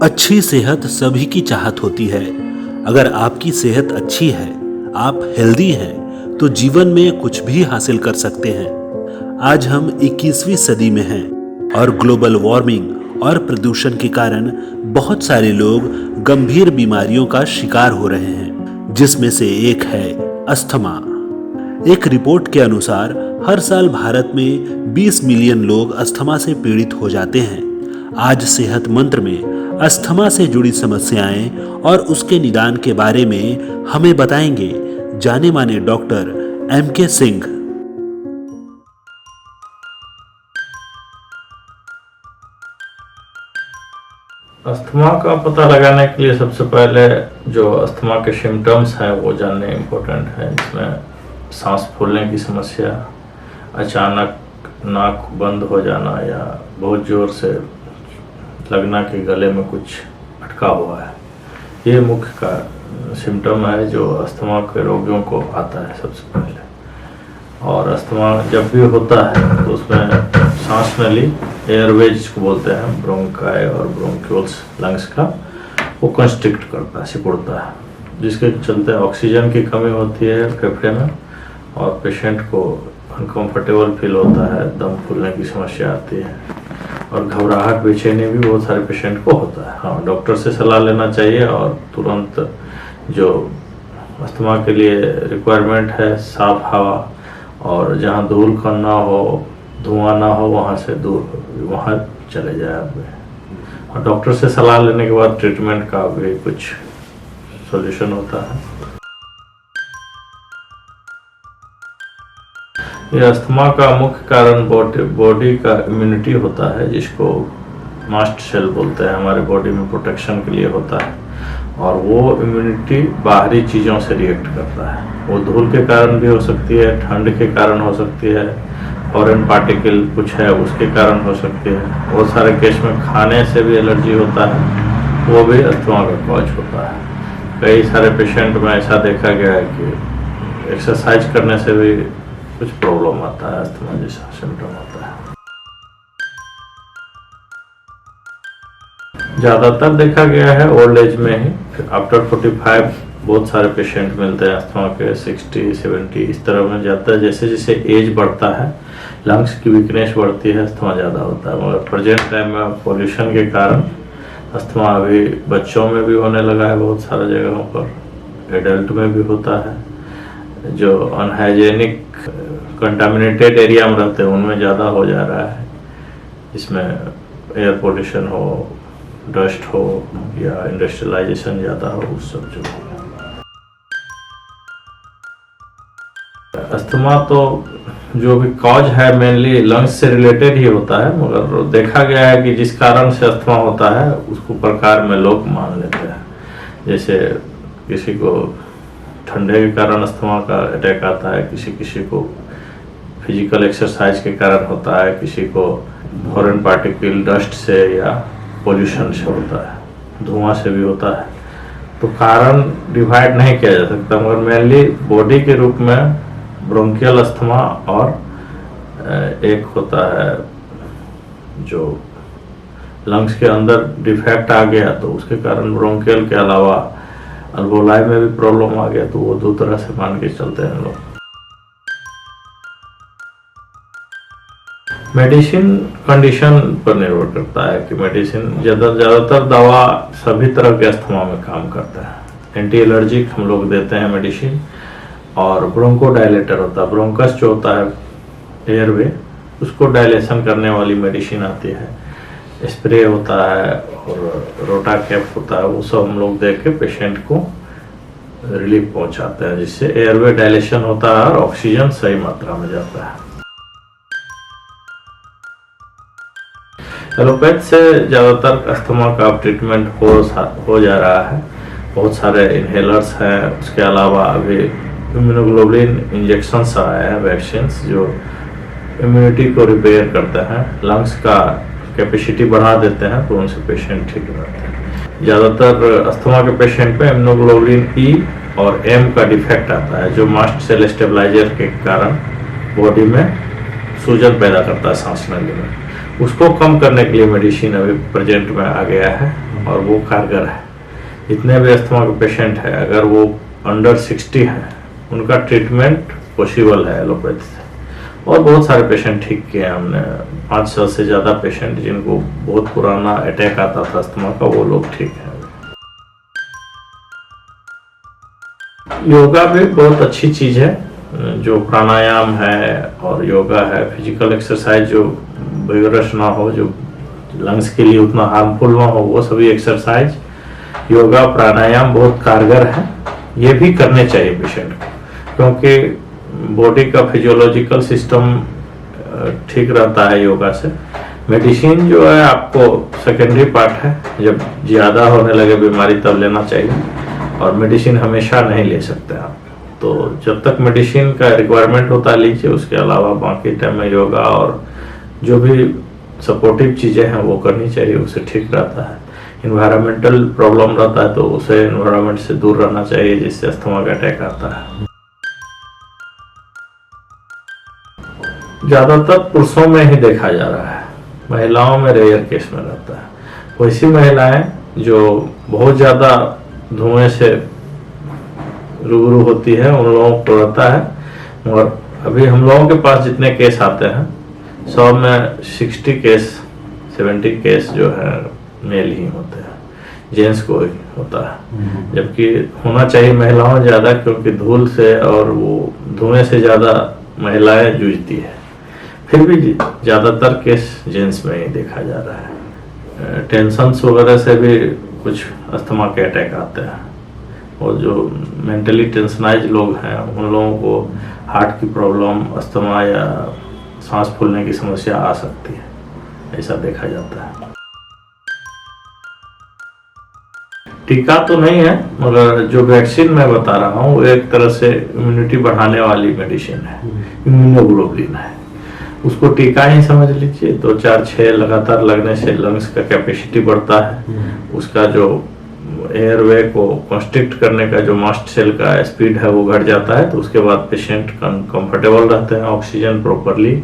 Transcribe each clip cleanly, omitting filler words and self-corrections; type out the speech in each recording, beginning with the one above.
अच्छी सेहत सभी की चाहत होती है। अगर आपकी सेहत अच्छी है, आप हेल्दी हैं, तो जीवन में कुछ भी हासिल कर सकते हैं। आज हम 21वीं सदी में हैं और ग्लोबल वार्मिंग और प्रदूषण के कारण बहुत सारे लोग गंभीर बीमारियों का शिकार हो रहे हैं, जिसमें से एक है अस्थमा। एक रिपोर्ट के अनुसार हर साल भारत में 20 मिलियन लोग अस्थमा से पीड़ित हो जाते हैं। आज सेहत मंत्र में अस्थमा से जुड़ी समस्याएं और उसके निदान के बारे में हमें बताएंगे जाने माने डॉक्टर M.K. सिंह। अस्थमा का पता लगाने के लिए सबसे पहले जो अस्थमा के सिम्टम्स हैं वो जानने इम्पोर्टेंट है। इसमें सांस फूलने की समस्या, अचानक नाक बंद हो जाना या बहुत ज़ोर से लगना कि गले में कुछ अटका हुआ है, ये मुख्य का सिम्टम है जो अस्थमा के रोगियों को आता है सबसे पहले। और अस्थमा जब भी होता है तो उसमें सांस नली, एयरवेज जिसको बोलते हैं, ब्रोंकाई और ब्रोंक्यूल्स लंग्स का, वो कंस्ट्रिक्ट करता है, सिकुड़ता है, जिसके चलते ऑक्सीजन की कमी होती है फेफड़े में और पेशेंट को अनकंफर्टेबल फील होता है, दम फूलने की समस्या आती है और घबराहट, बेचैनी भी बहुत सारे पेशेंट को होता है। हाँ, डॉक्टर से सलाह लेना चाहिए और तुरंत जो अस्थमा के लिए रिक्वायरमेंट है, साफ हवा और जहाँ धूल कण ना हो, धुआं ना हो, वहाँ से दूर वहाँ चले जाए आप। और डॉक्टर से सलाह लेने के बाद ट्रीटमेंट का भी कुछ सॉल्यूशन होता है। ये अस्थमा का मुख्य कारण बॉडी का इम्यूनिटी होता है, जिसको मास्ट सेल बोलते हैं, हमारे बॉडी में प्रोटेक्शन के लिए होता है। और वो इम्यूनिटी बाहरी चीज़ों से रिएक्ट करता है। वो धूल के कारण भी हो सकती है, ठंड के कारण हो सकती है, फॉरेन पार्टिकल कुछ है उसके कारण हो सकती है। बहुत सारे केस में खाने से भी एलर्जी होता है, वो भी अस्थमा का कॉज होता है। कई सारे पेशेंट में ऐसा देखा गया है कि एक्सरसाइज करने से भी कुछ प्रॉब्लम आता है, अस्थमा जैसा सिम्टम आता है। ज़्यादातर देखा गया है ओल्ड एज में ही, आफ्टर 45 बहुत सारे पेशेंट मिलते हैं अस्थमा के, 60, 70 इस तरह में जाता है। जैसे जैसे एज बढ़ता है, लंग्स की वीकनेस बढ़ती है, अस्थमा ज़्यादा होता है। मगर प्रेजेंट टाइम में पोल्यूशन के कारण अस्थमा अभी बच्चों में भी होने लगा है, बहुत सारे जगहों पर, एडल्ट में भी होता है। जो अनहाइजेनिक कंटामिनेटेड एरिया में रहते हैं उनमें ज़्यादा हो जा रहा है, जिसमें एयर पोल्यूशन हो, डस्ट हो या इंडस्ट्रियलाइजेशन ज़्यादा हो, उस सब जो अस्थमा तो जो भी कॉज है मेनली लंग्स से रिलेटेड ही होता है। मगर देखा गया है कि जिस कारण से अस्थमा होता है उसको प्रकार में लोग मान लेते हैं। जैसे किसी को ठंडे के कारण अस्थमा का अटैक आता है, किसी किसी को फिजिकल एक्सरसाइज के कारण होता है, किसी को फॉरेन पार्टिकल डस्ट से या पोल्यूशन से होता है, धुआं से भी होता है। तो कारण डिवाइड नहीं किया जा सकता, मगर मेनली बॉडी के रूप में ब्रोंकियल अस्थमा और एक होता है जो लंग्स के अंदर डिफेक्ट आ गया तो उसके कारण ब्रोंकियल के अलावा अल्वोलाई में भी प्रॉब्लम आ गया, तो वो दो तरह से मान के चलते हैं लोग। मेडिसिन कंडीशन पर निर्भर करता है कि मेडिसिन ज़्यादातर दवा सभी तरह के अस्थमा में काम करता है। एंटी एलर्जिक हम लोग देते हैं मेडिसिन, और ब्रोंकोडायलेटर होता है, ब्रोंकस जो होता है एयरवे, उसको डायलेशन करने वाली मेडिसिन आती है, स्प्रे होता है और रोटा कैप होता है, वो सब हम लोग दे के पेशेंट को रिलीफ पहुंचाते हैं, जिससे एयरवे डायलेशन होता है और ऑक्सीजन सही मात्रा में जाता है। एलोपैथ से ज़्यादातर अस्थमा का ट्रीटमेंट हो जा रहा है। बहुत सारे इन्हेलर्स हैं, उसके अलावा अभी इम्यूनोग्लोबुलिन इंजेक्शंस आए हैं, वैक्सीन्स, जो इम्यूनिटी को रिपेयर करते हैं, लंग्स का कैपेसिटी बढ़ा देते हैं, तो उनसे पेशेंट ठीक रहते हैं। ज़्यादातर अस्थमा के पेशेंट में इम्यूनोग्लोबुलिन ई और एम का डिफेक्ट आता है, जो मास्ट सेल स्टेबलाइजर के कारण बॉडी में सूजन पैदा करता है सांस नली में। उसको कम करने के लिए मेडिसिन अभी प्रेजेंट में आ गया है और वो कारगर है। जितने भी अस्थमा के पेशेंट हैं, अगर वो अंडर 60 हैं, उनका ट्रीटमेंट पॉसिबल है एलोपैथी से। और बहुत सारे पेशेंट ठीक किए हैं हमने। 500 से ज़्यादा पेशेंट जिनको बहुत पुराना अटैक आता था अस्थमा का, वो लोग ठीक हैं। योगा भी बहुत अच्छी चीज़ है। जो प्राणायाम है और योगा है, फिजिकल एक्सरसाइज जो विगरस ना हो, जो लंग्स के लिए उतना हार्मफुल ना हो, वो सभी एक्सरसाइज, योगा, प्राणायाम बहुत कारगर है। ये भी करने चाहिए पेशेंट को, क्योंकि बॉडी का फिजियोलॉजिकल सिस्टम ठीक रहता है योगा से। मेडिसिन जो है आपको सेकेंडरी पार्ट है, जब ज़्यादा होने लगे बीमारी तब लेना चाहिए, और मेडिसिन हमेशा नहीं ले सकते आप। तो जब तक मेडिसिन का रिक्वायरमेंट होता है लीजिए, उसके अलावा बाकी टाइम में योगा और जो भी सपोर्टिव चीज़ें हैं वो करनी चाहिए, उससे ठीक रहता है। इन्वायरमेंटल प्रॉब्लम रहता है तो उसे इन्वायरमेंट से दूर रहना चाहिए जिससे अस्थमा का अटैक आता है। ज़्यादातर पुरुषों में ही देखा जा रहा है, महिलाओं में रेयर केस में रहता है। वैसी महिलाएं जो बहुत ज़्यादा धुएं से रूबरू होती है, उन लोगों को रहता है। और अभी हम लोगों के पास जितने केस आते हैं, 100 में 60 केस 70 केस जो है मेल ही होते हैं, जेंट्स को ही होता है। जबकि होना चाहिए महिलाओं में ज़्यादा, क्योंकि धूल से और वो धुएं से ज़्यादा महिलाएं जूझती है। फिर भी ज़्यादातर केस जेंट्स में ही देखा जा रहा है। टेंशन्स वगैरह से भी कुछ अस्थमा के अटैक आते हैं, और जो मेंटली टेंशनाइज लोग हैं उन लोगों को हार्ट की प्रॉब्लम, अस्थमा या सांस फूलने की समस्या आ सकती है, ऐसा देखा जाता है। टीका तो नहीं है, मगर जो वैक्सीन मैं बता रहा हूँ वो एक तरह से इम्यूनिटी बढ़ाने वाली मेडिसिन है, इम्यूनोग्लोबुलिन है। उसको टीका ही समझ लीजिए। 2 4 6 लगातार लगने से लंग्स का कैपेसिटी बढ़ता है, उसका जो एयरवे को कंस्ट्रिक्ट करने का जो मास्ट सेल का स्पीड है वो घट जाता है। तो उसके बाद पेशेंट कंफर्टेबल रहते हैं, ऑक्सीजन प्रॉपरली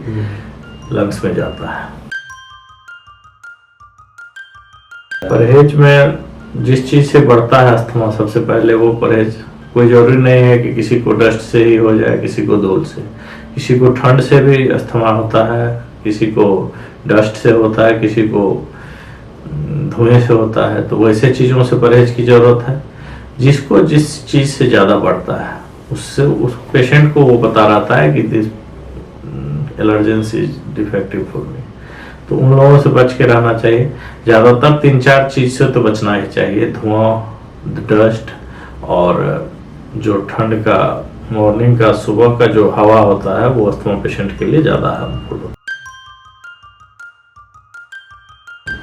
लंग्स में जाता है। परहेज में जिस चीज से बढ़ता है अस्थमा, सबसे पहले वो परहेज, कोई जरूरी नहीं है कि किसी को डस्ट से ही हो जाए, किसी को धूल से, किसी को ठंड से भी अस्थमा होता है, किसी को डस्ट से होता है, किसी को धुएं से होता है। तो वैसे चीज़ों से परहेज की ज़रूरत है। जिसको जिस चीज़ से ज़्यादा बढ़ता है उससे उस पेशेंट को वो बता रहता है कि this allergens is defective for me. तो उन लोगों से बच के रहना चाहिए। ज़्यादातर 3-4 चीज़ से तो बचना ही चाहिए, धुआं, डस्ट, और जो ठंड का मॉर्निंग का सुबह का जो हवा होता है वो अस्थमा पेशेंट के लिए ज़्यादा हार्मफुल होता है।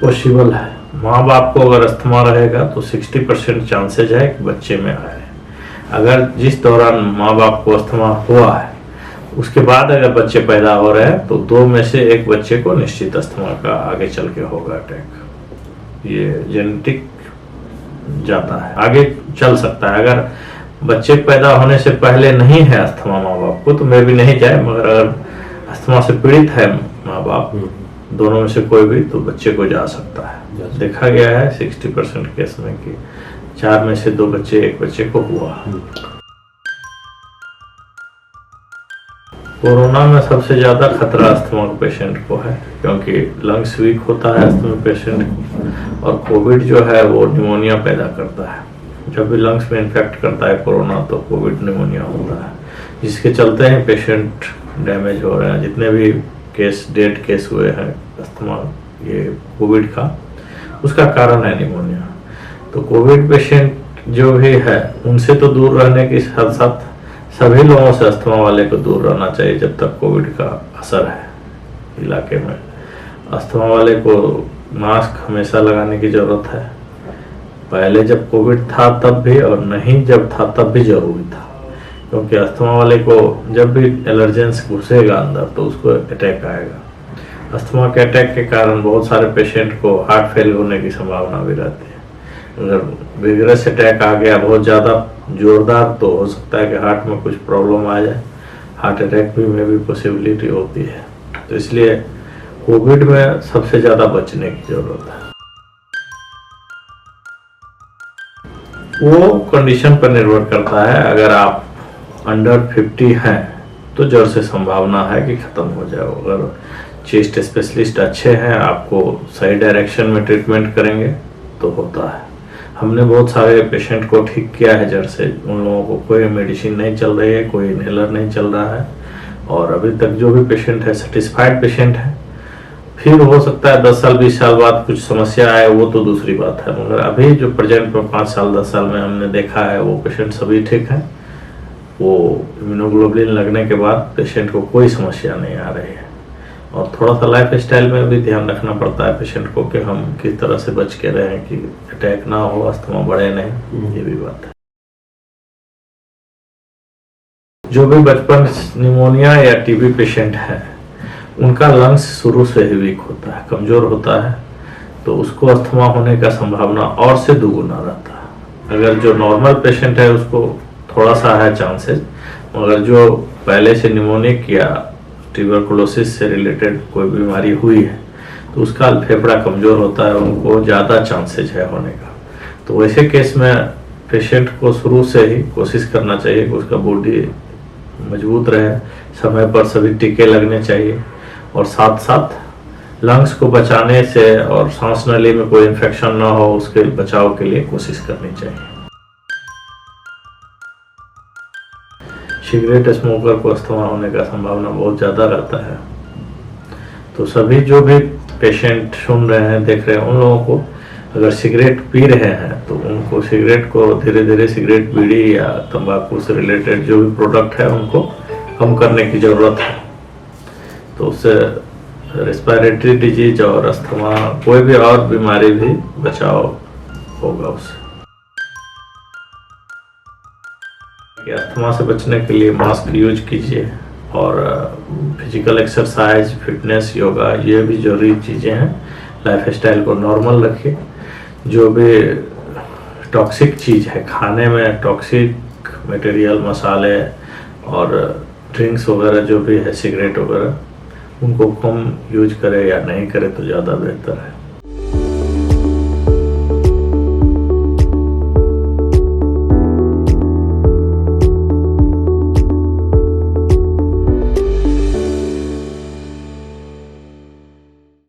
पॉसिबल है, माँ बाप को अगर अस्थमा रहेगा तो 60% चांसेज है कि बच्चे में आए। अगर जिस दौरान माँ बाप को अस्थमा हुआ है उसके बाद अगर बच्चे पैदा हो रहे हैं तो 2 में से 1 बच्चे को निश्चित अस्थमा का आगे चल के होगा अटैक। ये जेनेटिक जाता है, आगे चल सकता है। अगर बच्चे पैदा होने से पहले नहीं है अस्थमा माँ बाप को तो मे भी नहीं जाए, मगर अगर अस्थमा से पीड़ित है माँ बाप, दोनों में से कोई भी, तो बच्चे को जा सकता है। देखा गया है 60% केस में कि 4 में से 2 बच्चे, 1 बच्चे को हुआ। कोरोना में सबसे ज़्यादा खतरा अस्थमा पेशेंट को है, क्योंकि लंग्स वीक होता है अस्थमा पेशेंट को, और कोविड जो है वो निमोनिया पैदा करता है। जब भी लंग्स में इन्फेक्ट करता है कोरोना तो कोविड निमोनिया होता है, जिसके चलते हैं पेशेंट डैमेज हो रहे हैं। जितने भी केस, डेड केस हुए हैं अस्थमा ये कोविड का, उसका कारण है निमोनिया। तो कोविड पेशेंट जो भी है उनसे तो दूर रहने के साथ साथ सभी लोगों से अस्थमा वाले को दूर रहना चाहिए जब तक कोविड का असर है इलाके में। अस्थमा वाले को मास्क हमेशा लगाने की ज़रूरत है। पहले जब कोविड था तब भी, और नहीं जब था तब भी जरूरी था, क्योंकि अस्थमा वाले को जब भी एलर्जेंस घुसेगा अंदर तो उसको अटैक आएगा। अस्थमा के अटैक के कारण बहुत सारे पेशेंट को हार्ट फेल होने की संभावना भी रहती है। अगर विगरस अटैक आ गया बहुत ज़्यादा जोरदार तो हो सकता है कि हार्ट में कुछ प्रॉब्लम आ जाए, हार्ट अटैक भी में भी पॉसिबिलिटी होती है। तो इसलिए कोविड में सबसे ज़्यादा बचने की ज़रूरत है। वो कंडीशन पर निर्भर करता है। अगर आप अंडर 50 हैं तो जड़ से संभावना है कि ख़त्म हो जाए। अगर चेस्ट स्पेशलिस्ट अच्छे हैं, आपको सही डायरेक्शन में ट्रीटमेंट करेंगे तो होता है। हमने बहुत सारे पेशेंट को ठीक किया है जड़ से। उन लोगों को कोई मेडिसिन नहीं चल रही है, कोई इनहेलर नहीं चल रहा है, और अभी तक जो भी पेशेंट है सेटिस्फाइड पेशेंट है। फिर हो सकता है 10 साल 20 साल बाद कुछ समस्या आए, वो तो दूसरी बात है, मगर अभी जो प्रेजेंट में 5 साल 10 साल में हमने देखा है वो पेशेंट सभी ठीक हैं। वो इम्यूनोग्लोबुलिन लगने के बाद पेशेंट को कोई समस्या नहीं आ रही है। और थोड़ा सा लाइफ स्टाइल में भी ध्यान रखना पड़ता है पेशेंट को कि हम किस तरह से बच के रहें कि अटैक ना हो, अस्थमा बढ़े नहीं, ये भी बात है। जो भी बचपन निमोनिया या टीबी पेशेंट है उनका लंग्स शुरू से ही वीक होता है, कमजोर होता है, तो उसको अस्थमा होने का संभावना और से दुगुना रहता है। अगर जो नॉर्मल पेशेंट है उसको थोड़ा सा है चांसेस, मगर जो पहले से निमोनिक या ट्यूबरकुलोसिस से रिलेटेड कोई बीमारी हुई है तो उसका फेफड़ा कमजोर होता है, उनको ज़्यादा चांसेज है होने का। तो वैसे केस में पेशेंट को शुरू से ही कोशिश करना चाहिए कि उसका बॉडी मजबूत रहे, समय पर सभी टीके लगने चाहिए, और साथ साथ लंग्स को बचाने से और सांस नली में कोई इन्फेक्शन ना हो उसके बचाव के लिए कोशिश करनी चाहिए। सिगरेट स्मोकर को अस्थमा होने का संभावना बहुत ज़्यादा रहता है। तो सभी जो भी पेशेंट सुन रहे हैं, देख रहे हैं, उन लोगों को अगर सिगरेट पी रहे हैं तो उनको सिगरेट को धीरे धीरे सिगरेट, बीड़ी या तंबाकू से रिलेटेड जो भी प्रोडक्ट है उनको कम करने की ज़रूरत है। तो उससे रेस्पिरेटरी डिजीज और अस्थमा, कोई भी और बीमारी भी बचाव होगा उससे। अस्थमा से बचने के लिए मास्क यूज कीजिए, और फिजिकल एक्सरसाइज, फिटनेस, योगा, ये भी जरूरी चीज़ें हैं। लाइफ स्टाइल को नॉर्मल रखिए। जो भी टॉक्सिक चीज़ है खाने में, टॉक्सिक मटेरियल, मसाले और ड्रिंक्स वगैरह जो भी है, सिगरेट वगैरह, उनको कम यूज करें या नहीं करें तो ज़्यादा बेहतर है।